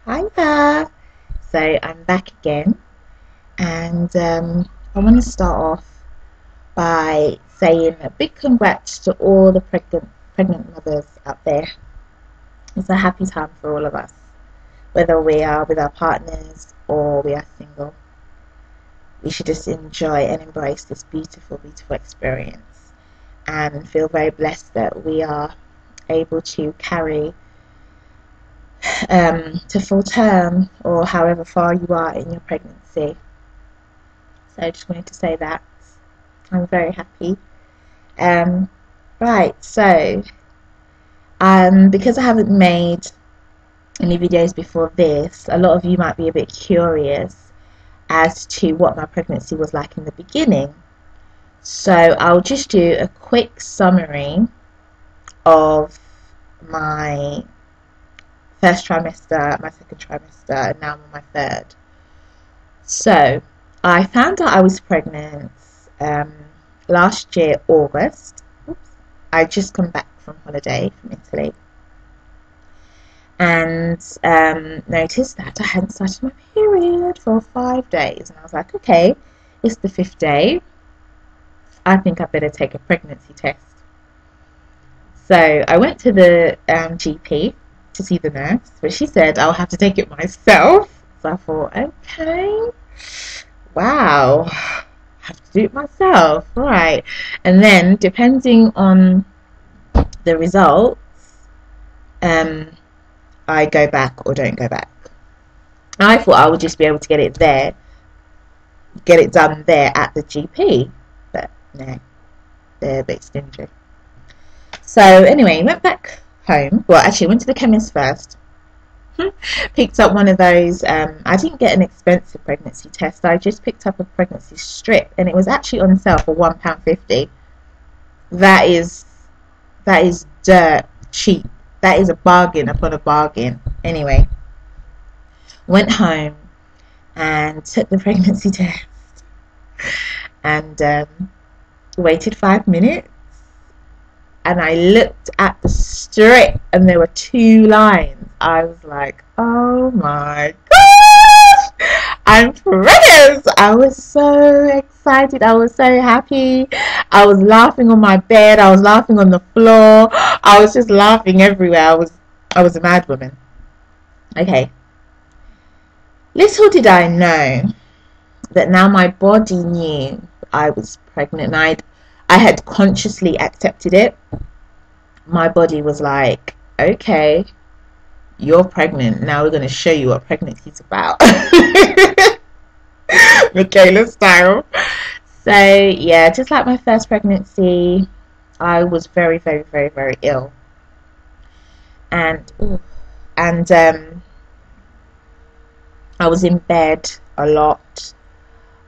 Hiya! So I'm back again, and I want to start off by saying a big congrats to all the pregnant mothers out there. It's a happy time for all of us, whether we are with our partners or we are single. We should just enjoy and embrace this beautiful, beautiful experience and feel very blessed that we are able to carry to full term or however far you are in your pregnancy. So I just wanted to say that I'm very happy. Right, so because I haven't made any videos before this, a lot of you might be a bit curious as to what my pregnancy was like in the beginning. So I'll just do a quick summary of my first trimester, my second trimester, and now I'm on my third. So I found out I was pregnant last year, August. Oops. I just come back from holiday from Italy, and noticed that I hadn't started my period for 5 days, and I was like, okay, it's the 5th day, I think I better take a pregnancy test. So I went to the GP to see the nurse, but she said I'll have to take it myself. So I thought, okay, wow, I have to do it myself, right? And then depending on the results, I go back or don't go back. I thought I would just be able to get it done there at the GP, but no, they're a bit stingy. So anyway, went back home. Well, actually went to the chemist first, picked up one of those. I didn't get an expensive pregnancy test, I just picked up a pregnancy strip, and it was actually on sale for £1.50. That is dirt cheap. That is a bargain upon a bargain. Anyway, went home and took the pregnancy test, and waited 5 minutes, and I looked at the strip and there were 2 lines. I was like, oh my gosh, I'm pregnant! I was so excited, I was so happy. I was laughing on my bed, I was laughing on the floor, I was just laughing everywhere. I was a mad woman. Okay, little did I know that now my body knew I was pregnant, and I had consciously accepted it. My body was like, okay, you're pregnant, now we're going to show you what pregnancy is about. Michaela style. So yeah, just like my first pregnancy, I was very, very, very, very ill, and I was in bed a lot.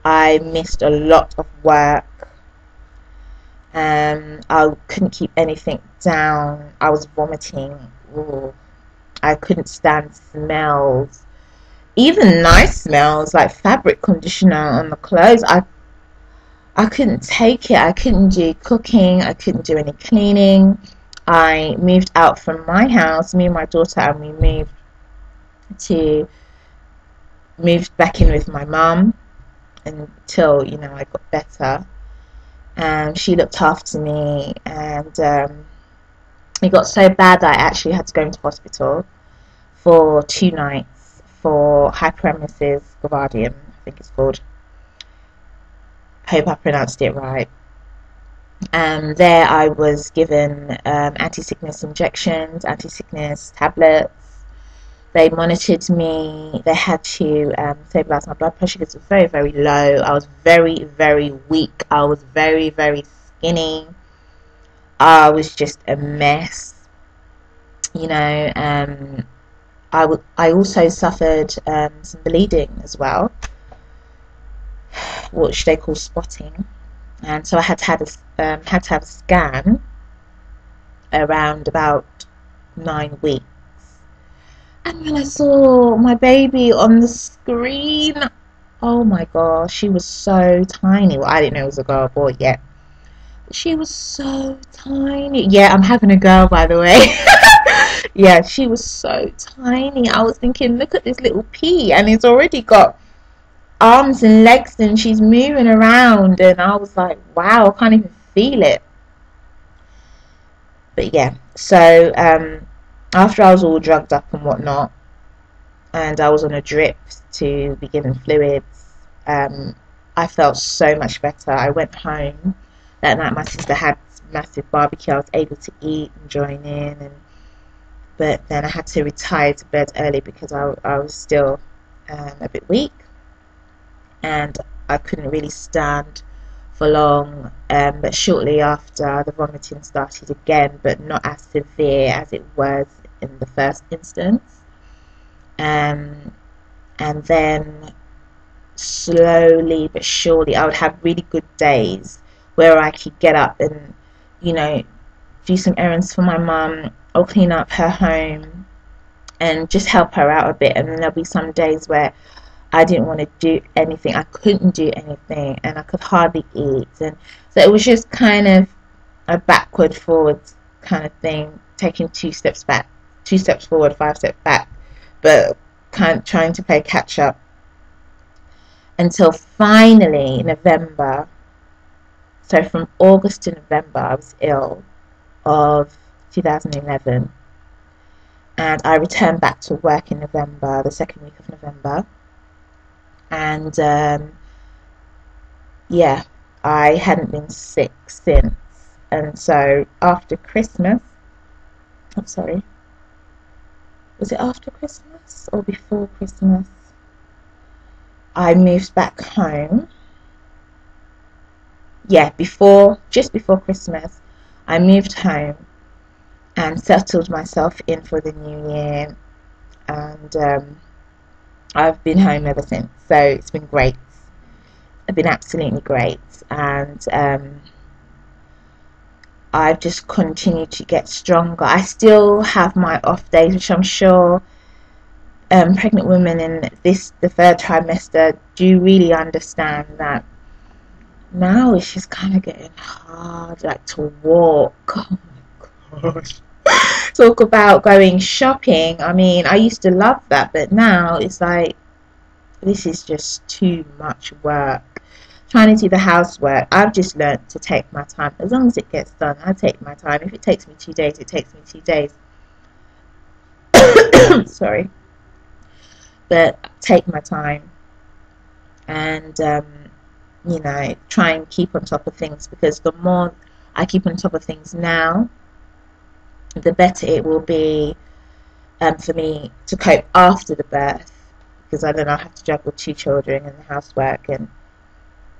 I missed a lot of work. I couldn't keep anything down. I was vomiting. Ooh. I couldn't stand smells, even nice smells like fabric conditioner on the clothes. I couldn't take it. I couldn't do cooking. I couldn't do any cleaning. I moved out from my house, me and my daughter, and we moved back in with my mum until, you know, I got better. And she looked after me, and it got so bad that I actually had to go into hospital for 2 nights for hyperemesis gravidarum, I think it's called. Hope I pronounced it right. And there I was given anti-sickness injections, anti-sickness tablets. They monitored me. They had to stabilize my blood pressure because it was very, very low. I was very, very weak. I was very, very skinny. I was just a mess, you know. I also suffered some bleeding as well, which they call spotting, and so I had to have a scan around about 9 weeks. And when I saw my baby on the screen, oh my gosh, she was so tiny. Well, I didn't know it was a girl or boy yet. She was so tiny. Yeah, I'm having a girl, by the way. Yeah, she was so tiny. I was thinking, look at this little pea, and it's already got arms and legs, and she's moving around, and I was like, wow, I can't even feel it. But yeah, so after I was all drugged up and whatnot, and I was on a drip to be given fluids, I felt so much better. I went home that night. My sister had massive barbecue. I was able to eat and join in, but then I had to retire to bed early because I was still a bit weak, and I couldn't really stand for long. But shortly after, the vomiting started again, but not as severe as it was in the first instance. And then slowly but surely, I would have really good days where I could get up and, you know, do some errands for my mum or clean up her home and just help her out a bit. And then there'll be some days where I didn't want to do anything. I couldn't do anything, and I could hardly eat. And so it was just kind of a backward, forward kind of thing, taking 2 steps back, 2 steps forward, 5 steps back, but kind of trying to play catch up until finally November. So from August to November, I was ill of 2011, and I returned back to work in November, the second week of November. And yeah, I hadn't been sick since. And so after Christmas, I'm sorry, was it after Christmas or before Christmas? I moved back home. Yeah, just before Christmas, I moved home and settled myself in for the new year, and I've been home ever since. So it's been great. It's been absolutely great, and I've just continued to get stronger. I still have my off days, which I'm sure pregnant women in the 3rd trimester do really understand that now it's just kind of getting hard, like to walk. Oh my gosh. Talk about going shopping. I mean, I used to love that, but now it's like, this is just too much work. Trying to do the housework, I've just learned to take my time. As long as it gets done, I take my time. If it takes me 2 days, it takes me 2 days. Sorry. But take my time, and you know, try and keep on top of things, because the more I keep on top of things now, the better it will be for me to cope after the birth, because I don't know, I have to juggle 2 children and the housework, and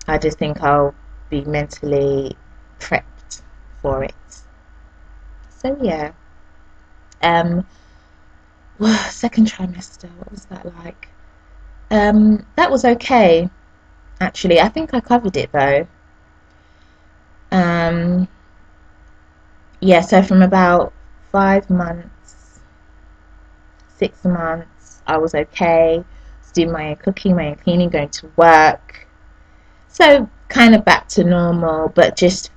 I just think I'll be mentally prepped for it. So yeah, second trimester, what was that like? That was okay, actually. I think I covered it though. Yeah, so from about 5 months, 6 months, I was okay. I was doing my own cooking, my own cleaning, going to work. So kind of back to normal, but just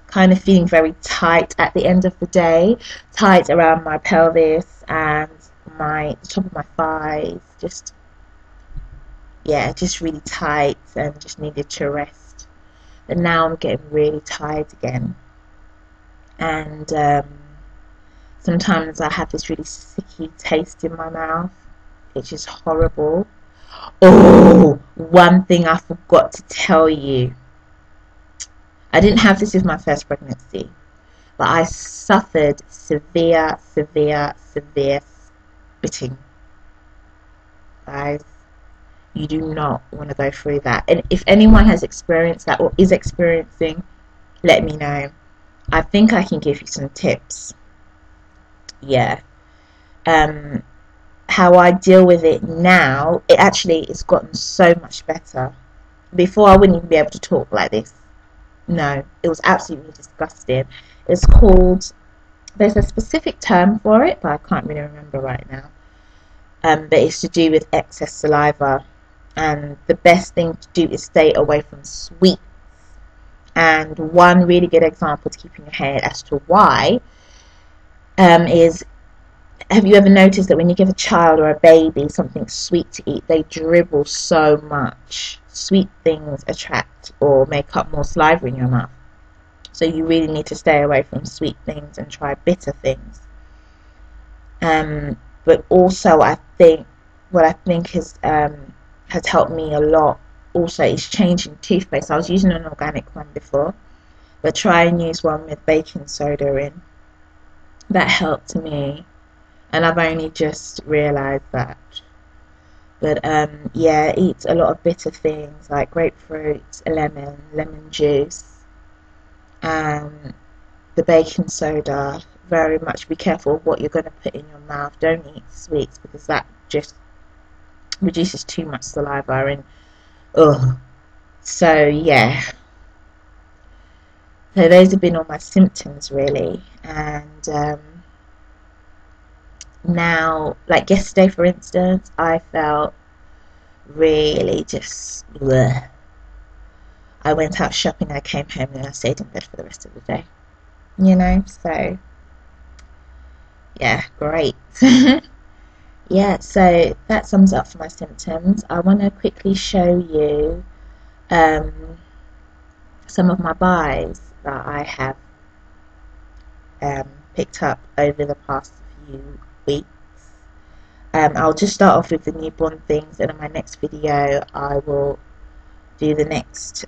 kind of feeling very tight at the end of the day. Tight around my pelvis and the top of my thighs. Just, yeah, just really tight, and just needed to rest. But now I'm getting really tired again. And sometimes I have this really sicky taste in my mouth. It's just horrible. Oh, one thing I forgot to tell you. I didn't have this with my first pregnancy, but I suffered severe spitting. Guys, you do not want to go through that. And if anyone has experienced that or is experiencing, let me know. I think I can give you some tips. Yeah. How I deal with it now, it actually has gotten so much better. Before, I wouldn't even be able to talk like this. No, it was absolutely disgusting. It's called, there's a specific term for it, but I can't really remember right now. But it's to do with excess saliva, and the best thing to do is stay away from sweets. And one really good example to keep in your head as to why is Have you ever noticed that when you give a child or a baby something sweet to eat, they dribble so much? Sweet things attract or make up more saliva in your mouth. So you really need to stay away from sweet things and try bitter things. But also I think what I think has helped me a lot also is changing toothpaste. I was using an organic one before, but try and use one with baking soda in. That helped me, and I've only just realised that. But yeah, eat a lot of bitter things like grapefruit, lemon juice, the baking soda. Very much be careful of what you're going to put in your mouth. Don't eat sweets because that just reduces too much saliva and ugh. So yeah, so those have been all my symptoms really. And now, like yesterday for instance, I felt really just bleh. I went out shopping, I came home and I stayed in bed for the rest of the day, you know. So yeah, great. Yeah, so that sums up for my symptoms. I want to quickly show you some of my buys that I have picked up over the past few weeks. I'll just start off with the newborn things, and in my next video I will do the next